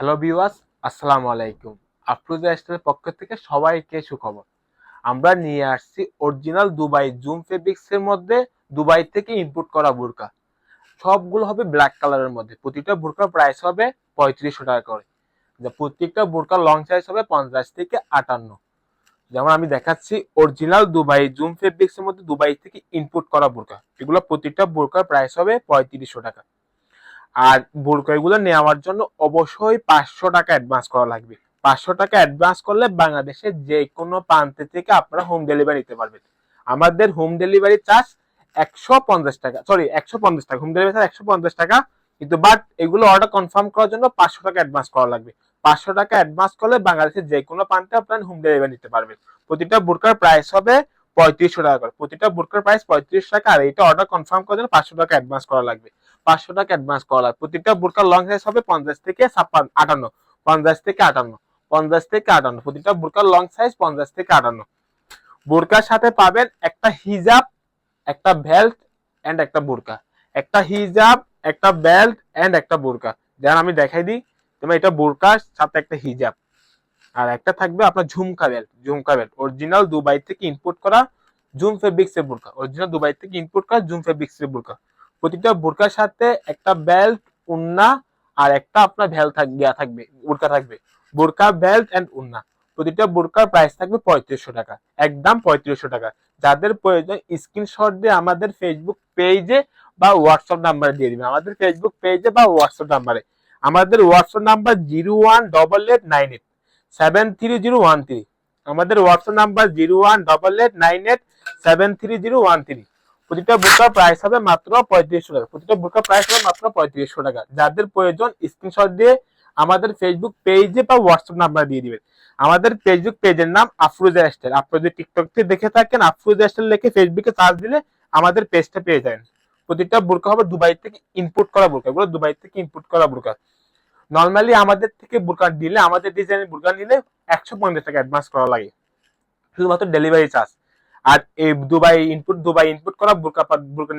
Hello viewers, আসসালামু আলাইকুম। আফরোজা স্টাইলের পক্ষ থেকে সবাইকে সুখবর। আমরা নিয়ে আসছি অরিজিনাল দুবাই জুম ফেব্রিক্স এর মধ্যে দুবাই থেকে ইম্পোর্ট করা বোরকা। সবগুলো হবে ব্ল্যাক কালারের মধ্যে। প্রতিটা বোরকার প্রাইস হবে ৩৫০০ টাকা করে। প্রত্যেকটা বোরকার লং সাইজ হবে ৫০ থেকে ৫৮। যেমন আমি দেখাচ্ছি অরিজিনাল দুবাই জুম ফেব্রিক্স এর মধ্যে দুবাই থেকে ইম্পোর্ট করা বোরকা। এগুলো প্রত্যেকটা বোরকার প্রাইস হবে ৩৫০০ টাকা। আর বোরকা এগুলো নেওয়ার জন্য অবশ্যই ৫০০ টাকা অ্যাডভান্স করা লাগবে। ৫০০ টাকা অ্যাডভান্স করলে বাংলাদেশের যে কোনো প্রান্ত থেকে আপনারা হোম ডেলিভারি নিতে পারবেন। আমাদের হোম ডেলিভারি চার্জ ১৫০ টাকা, সরি ১৫০ টাকা, হোম ডেলিভারি চার্জ ১৫০ টাকা। কিন্তু বাট এগুলো অর্ডার কনফার্ম করার জন্য ৫০০ টাকা অ্যাডভান্স করা লাগবে। ৫০০ টাকা অ্যাডভান্স করলে বাংলাদেশের যে কোনো প্রান্তে আপনারা হোম ডেলিভারি নিতে পারবেন। প্রতিটা বোরকার প্রাইস হবে ৩৫০০ টাকা করে। প্রতিটা বোরকার প্রাইস ৩৫০০ টাকা। আর এটা অর্ডার কনফার্ম করার জন্য ৫০০ টাকা অ্যাডভান্স করা লাগবে। ৫০০ টাকা অ্যাডভান্স করা লাগবে। প্রতিটা বোরকার লং সাইজ হবে ৫০ থেকে ৫৮, ৫০ থেকে ৫৮, ৫০ থেকে ৫৮। প্রতিটা বোরকার লং সাইজ ৫০ থেকে ৫৮। বোরকার সাথে পাবেন একটা হিজাব, একটা বেল্ট এন্ড একটা বোরকা। একটা হিজাব, একটা বেল্ট এন্ড একটা বোরকা। যেমন আমি দেখাই দিই, তোমার এটা বোরকার সাথে একটা হিজাব, আর একটা থাকবে আপনার ঝুমকা বেল্ট। ঝুমকা বেল্ট অরিজিনাল দুবাই থেকে ইম্পোর্ট করা জুম ফেব্রিক্স এর বোরকা। অরিজিনাল দুবাই থেকে ইম্পোর্ট করা জুম ফেব্রিক্স এর বোরকা। প্রতিটা বোরকার সাথে একটা বেল্ট, উন্না আর একটা আপনার ভেল থাকবে, বোরকা থাকবে। বোরকা, বেল্ট এন্ড উন্না। প্রতিটা বোরকার প্রাইস থাকবে ৩৫০০ টাকা, একদম ৩৫০০ টাকা। যাদের প্রয়োজন স্ক্রিনশট দিয়ে আমাদের ফেসবুক পেজে বা হোয়াটসঅ্যাপ নাম্বারে দিয়ে দিবেন। আমাদের ফেসবুক পেজে বা হোয়াটসঅ্যাপ নাম্বারে। আমাদের হোয়াটসঅ্যাপ নাম্বার 01888973013। আমাদের হোয়াটসঅ্যাপ নাম্বার 01888973013। প্রতিটা বোরকার প্রাইস হবে মাত্র ৩৫০০ টাকা। প্রতিটা বোরকার প্রাইস হবে মাত্র ৩৫০০ টাকা। যাদের প্রয়োজন স্ক্রিনশট দিয়ে আমাদের ফেসবুক পেজে বা হোয়াটসঅ্যাপ নাম্বার দিয়ে দিবেন। আমাদের ফেসবুক পেজের নাম আফরোজা স্টাইল। আপনি যদি টিকটক থেকে দেখে থাকেন, আফরোজা স্টাইল লিখে ফেসবুকে সার্চ দিলে আমাদের পেজটা পেয়ে যাবেন। প্রতিটা বোরকা হবে দুবাই থেকে ইম্পোর্ট করা বোরকা। এগুলো দুবাই থেকে ইম্পোর্ট করা বোরকা। নর্মালি আমাদের থেকে বোরকা নিলে, আমাদের ডিজাইনের বোরকা নিলে ১৫০ টাকা অ্যাডভান্স করা লাগে, শুধুমাত্র ডেলিভারি চার্জ। আর এই দুবাই ইনপুট করা বোরকা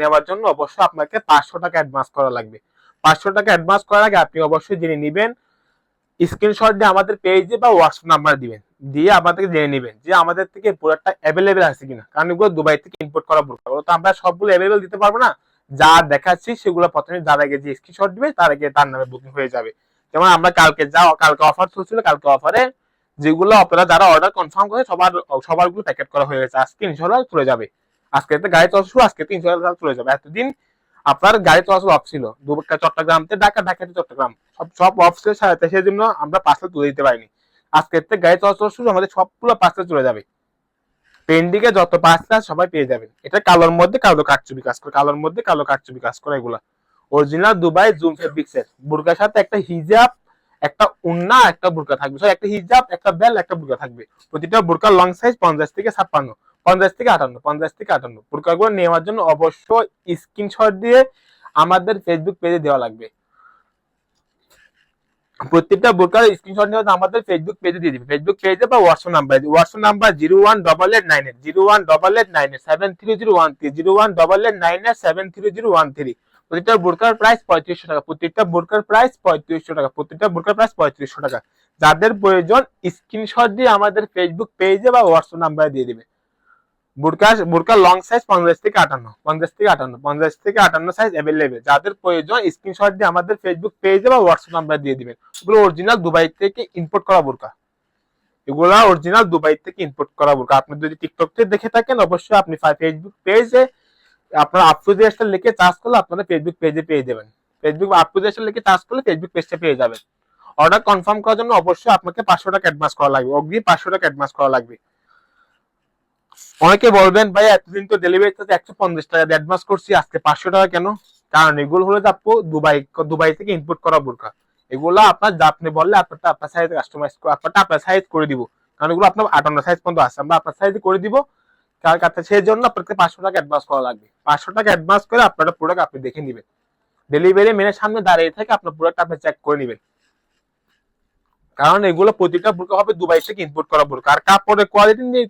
নেওয়ার জন্য অবশ্যই আপনাকে ৫০০ টাকা অ্যাডভান্স করা লাগবে। ৫০০ টাকা অ্যাডভান্স করার আগে আপনি অবশ্যই জেনে নেবেন, স্ক্রিনশট দিয়ে আমাদের পেজে বা হোয়াটসঅ্যাপ নাম্বার দিবেন, দিয়ে আমাদেরকে জেনে নেবেন যে আমাদের থেকে প্রোডাক্টটা অ্যাভেলেবেল আছে কিনা। কারণ এগুলো দুবাই থেকে ইম্পোর্ট করা বোরকা, তো আমরা সবগুলো অ্যাভেলেবেল দিতে পারবো না। যা দেখাচ্ছি সেগুলো প্রথমে যার আগে যে স্ক্রিনশট দিবে তার আগে তার নামে বুকিং হয়ে যাবে। যেমন আমরা কালকে অফার চলছিল, কালকে অফারে যেগুলো আপনারা যারা অর্ডার কনফার্ম করে সবারগুলো প্যাকেট করা হয়ে গেছে। আজকে ইনশাল্লাহ চলে যাবে। আজকে তো গাড়ি চলাচল, আজকে তো ইনশাল্লাহ চলে যাবে। এতদিন আপনার গাড়ি চলাচল অফ ছিল, চট্টগ্রাম থেকে ঢাকা, ঢাকা থেকে চট্টগ্রাম, সব অফ ছিল। সেই জন্য আমরা পার্সেল তুলে দিতে পারিনি। আজকে থেকে গাড়ি চলাচল শুরু, আমাদের সবগুলো পার্সেল চলে যাবে। পেন্ডিংয়ে যত পার্সেল সবাই পেয়ে যাবেন। এটা কালোর মধ্যে কালো কারচুপি কাজ করে, কালোর মধ্যে কালো কারচুপি কাজ করে। এগুলা অরিজিনাল দুবাই জুম ফেব্রিক্স এর বোরকার সাথে একটা হিজাব, একটা উন্না, একটা বোরকা থাকবে। একটা হিজাব, একটা বেল, একটা বোরকা থাকবে। প্রতিটা বোরকার লং সাইজ ৫০ থেকে ৫৬, ৫০ থেকে ৫৮, ৫০ থেকে ৫৮। বোরকাগুলো নেওয়ার জন্য অবশ্যই স্ক্রিনশট দিয়ে আমাদের ফেসবুক পেজে দেওয়া লাগবে। প্রত্যেকটা বোরকার স্ক্রিনশট নিয়ে আমাদের ফেসবুক পেজে দিয়ে দিবে। ফেসবুক পেজে বা হোয়াটসঅ্যাপ নাম্বার 018889873013013, 0188898730130। প্রতিটা বোরকার প্রাইস ৩৫০০ টাকা। প্রত্যেকটা বোরকার প্রাইস ৩৫০০ টাকা। প্রত্যেকটা বোরকার প্রাইস ৩৫০০ টাকা। যাদের প্রয়োজন স্ক্রিনশট দিয়ে আমাদের ফেসবুক পেজে বা হোয়াটসঅ্যাপ নাম্বারে দিয়ে দিবে। বোরকার লং সাইজ ৫০ থেকে ৫৮, ৫০ থেকে ৫৮, ৫০ থেকে ৫৮ সাইজ অ্যাভেলেবেল। যাদের প্রয়োজন স্ক্রিনশট দিয়ে আমাদের ফেসবুক পেজে বা হোয়াটসঅ্যাপ নাম্বার দিয়ে দিবেন। এগুলো অরিজিনাল দুবাই থেকে ইম্পোর্ট করা বোরকা। এগুলা অরিজিনাল দুবাই থেকে ইম্পোর্ট করা বোরকা। আপনি যদি টিকটক থেকে দেখে থাকেন, অবশ্যই আপনি ফেসবুক পেজে আপনার আফরোজা স্টাইল লিখে চার্জ করলে আপনারা ফেসবুক পেজে পেয়ে যাবেন। ফেসবুক আফরোজা স্টাইল লিখে চার্জ করলে ফেসবুক পেজটা পেয়ে যাবেন। অর্ডার কনফার্ম করার জন্য অবশ্যই আপনাকে ৫০০ টাকা অ্যাডভান্স করা লাগবে, অগ্রিম ৫০০ টাকা অ্যাডভান্স করা লাগবে। অনেকে বলবেন ভাই এতদিন তো ডেলিভারি চার্জ ১৫০ টাকা অ্যাডভান্স করছি, আজকে ৫০০ টাকা কেন? কারণ এগুলো হলো আপু দুবাই থেকে ইম্পোর্ট করা বোরকা। এগুলো আপনি বললে আপনার সাইজে কাস্টমাইজ করে আপনার সাইজ করে দিব। কারণ এগুলো আপনার ৫৮ সাইজ পর্যন্ত আছে, আমরা আপনার সাইজে করে দিব। সেই জন্য আপনাকে ৫০০ টাকা অ্যাডভান্স করা লাগবে। ৫০০ টাকা অ্যাডভান্স করে আপনার প্রোডাক্ট আপনি দেখে নেবেন। ডেলিভারি মেনের সামনে দাঁড়িয়ে থেকে আপনার প্রোডাক্ট আপনি চেক করে নেবেন। কারণ এগুলো প্রতিটা বোরকা হবে দুবাই থেকে ইম্পোর্ট করা বোরকা। আর কাপড়ের কোয়ালিটি নিয়ে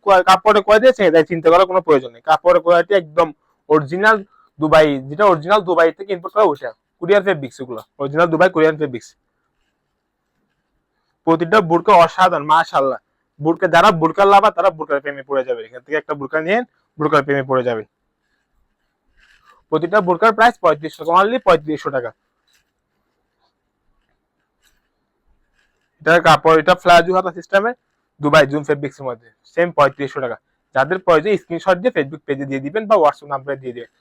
চিন্তা করার কোনো প্রয়োজন নেই। কাপড়ের কোয়ালিটি একদম অরিজিনাল দুবাই, যেটা অরিজিনাল দুবাই থেকে ইম্পোর্ট করা, ওটা কুরিয়ার ফেব্রিক্স। এগুলো অরিজিনাল দুবাই কোরিয়ান ফেব্রিক্স। প্রতিটা বোরকা অসাধারণ মাশাআল্লাহ। বোরকা যারা বোরকা লাভা তারা বোরকার প্রেমে পড়ে যাবে। এখান থেকে একটা বোরকা নিয়ে বোরকার প্রেমে পড়ে যাবে। প্রতিটা বোরকার প্রাইস 3500 টাকা, অনলি 3500 টাকা। এটা কাপড়, এটা ফ্লাজু হাতা সিস্টেমে দুবাই জুম ফেব্রিক্স এর মধ্যে সেম 3500 টাকা। যাদের প্রয়োজন স্ক্রিনশট দিয়ে ফেসবুক পেজে দিয়ে দিবেন বা হোয়াটসঅ্যাপ নাম্বারে দিয়ে দিবেন।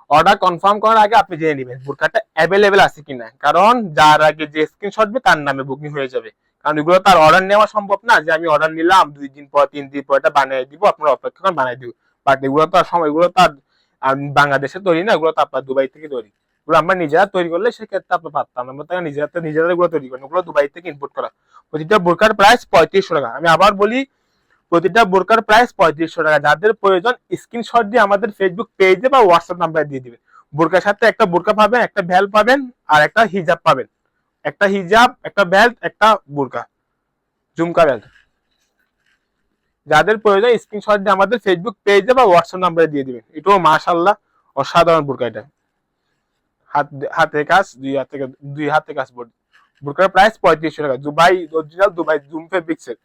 অর্ডার কনফার্ম করার আগে আপনি জেনে নেবেন বোরকাটা অ্যাভেলেবেল আছে কিনা, কারণ যার আগে যে স্ক্রিনশট দিবে তার নামে বুকিং হয়ে যাবে। কারণ এগুলো তার অর্ডার নেওয়া সম্ভব না যে আমি অর্ডার নিলাম 2 দিন পর 3 দিন পর এটা বানিয়ে দিব, আপনার অপেক্ষা করেন বানিয়ে দিব। বাট এগুলো তো আর সময়, এগুলো তো আর বাংলাদেশে তৈরি না, এগুলো তো আপনার দুবাই থেকে তৈরি। এগুলো আমরা নিজেরা তৈরি করলে সেক্ষেত্রে আপনি পারতাম, আমরা তাকে নিজেরা এগুলো তৈরি করেন, ওগুলো দুবাই থেকে ইম্পোর্ট করা। প্রতিটা বোরকার প্রাইস 3500 টাকা। আমি আবার বলি, প্রতিটা বোরকার প্রাইস 3500 টাকা। যাদের প্রয়োজন স্ক্রিনশট দিয়ে আমাদের ফেসবুক পেজে বা হোয়াটসঅ্যাপ নাম্বারে দিয়ে দিবেন। বোরকার সাথে একটা বোরকা পাবেন, একটা ভ্যাল পাবেন, আর একটা হিজাব পাবেন। একটা হিজাব, একটা বেল্ট, একটা বোরকা, ঝুমকা বেল্ট। যাদের প্রয়োজন স্ক্রিনশট দিয়ে আমাদের ফেসবুক পেজে বা হোয়াটসঅ্যাপ নাম্বারে দিয়ে দিবেন। এটাও মাশাআল্লাহ অসাধারণ বোরকা। এটা হাতে কাজ, দুই হাতে কাজ। বোরকার প্রাইস 3500 টাকা। দুবাই অরিজিনাল দুবাই জুম ফেব্রিক্সের।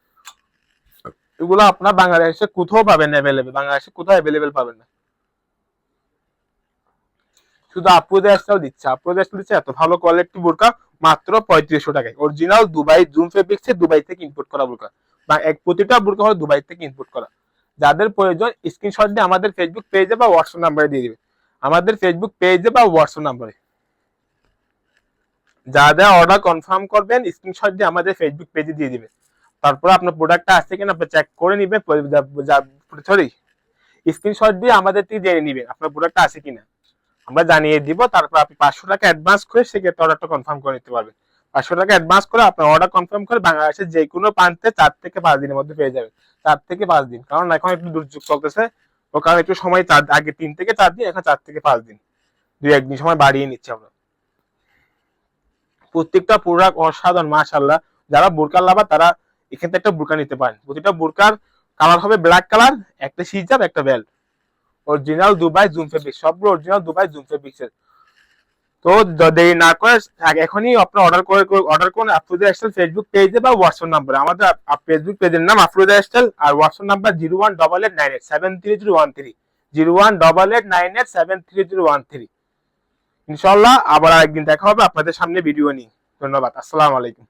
এগুলো আপনার বাংলাদেশে কোথাও পাবেন অ্যাভেলেবেল, বাংলাদেশে কোথাও অ্যাভেলেবেল পাবেন না। শুধু আপুদের স্টাইল দিচ্ছে এত ভালো কোয়ালিটি বোরকা মাত্র 3500 টাকায়। অরিজিনাল দুবাই জুম ফেব্রিক্সে দুবাই থেকে ইম্পোর্ট করা বোরকা, বা প্রতিটা বোরকা হলো দুবাই থেকে ইম্পোর্ট করা। যাদের প্রয়োজন স্ক্রিনশট দিয়ে আমাদের ফেসবুক পেজে বা হোয়াটসঅ্যাপ নাম্বারে দিয়ে দিবে। আমাদের ফেসবুক পেজে বা হোয়াটসঅ্যাপ নাম্বারে যা অর্ডার কনফার্ম করবেন স্ক্রিনশট দিয়ে আমাদের ফেসবুক পেজে দিয়ে দিবে। তারপর আপনার প্রোডাক্টটা আছে কিনা আপনি চেক করে নিবেন। সরি, স্ক্রিনশট দিয়ে আমাদের থেকে জেনে নিবেন আপনার প্রোডাক্টটা আছে কিনা, আমরা জানিয়ে দিব। তারপর আপনি 500 টাকা অ্যাডভান্স করে সেক্ষেত্রে অর্ডারটা কনফার্ম করে নিতে পারবেন। 500 টাকা অ্যাডভান্স করে আপনার অর্ডার কনফার্ম করে বাংলাদেশের যে কোনো প্রান্তে 4 থেকে 5 দিনের মধ্যে পেয়ে যাবেন। 4 থেকে 5 দিন, কারণ এখন একটু দুর্যোগ চলতেছে, ও কারণ একটু সময় আগে 3 থেকে 4 দিন, এখন 4 থেকে 5 দিন, 2-1 দিন সময় বাড়িয়ে নিচ্ছি আমরা। প্রত্যেকটা প্রোডাক্ট অসাধারণ মাশাআল্লাহ। যারা বোরকা লাভার তারা এখান থেকে একটা বোরকা নিতে পারেন। প্রতিটা বোরকার কালার হবে ব্ল্যাক কালার, একটা হিজাব, একটা belt. Original Dubai zoom fabrics, সবগুলো অরিজিনাল দুবাই জুম ফেব্রিক্সের। তো দেরি না করে এখনই আপনার অর্ডার করুন আফরোজা স্টাইল ফেসবুক পেজে বা হোয়াটসঅ্যাপ নাম্বারে। আমাদের ফেসবুক পেজের নাম আফরোজা স্টাইল, আর হোয়াটসঅ্যাপ নাম্বার 01889873013, 01889873013। ইনশাআল্লাহ আবার আরেকদিন দেখা হবে আপনাদের সামনে ভিডিও নিয়ে। ধন্যবাদ। আসসালামু আলাইকুম।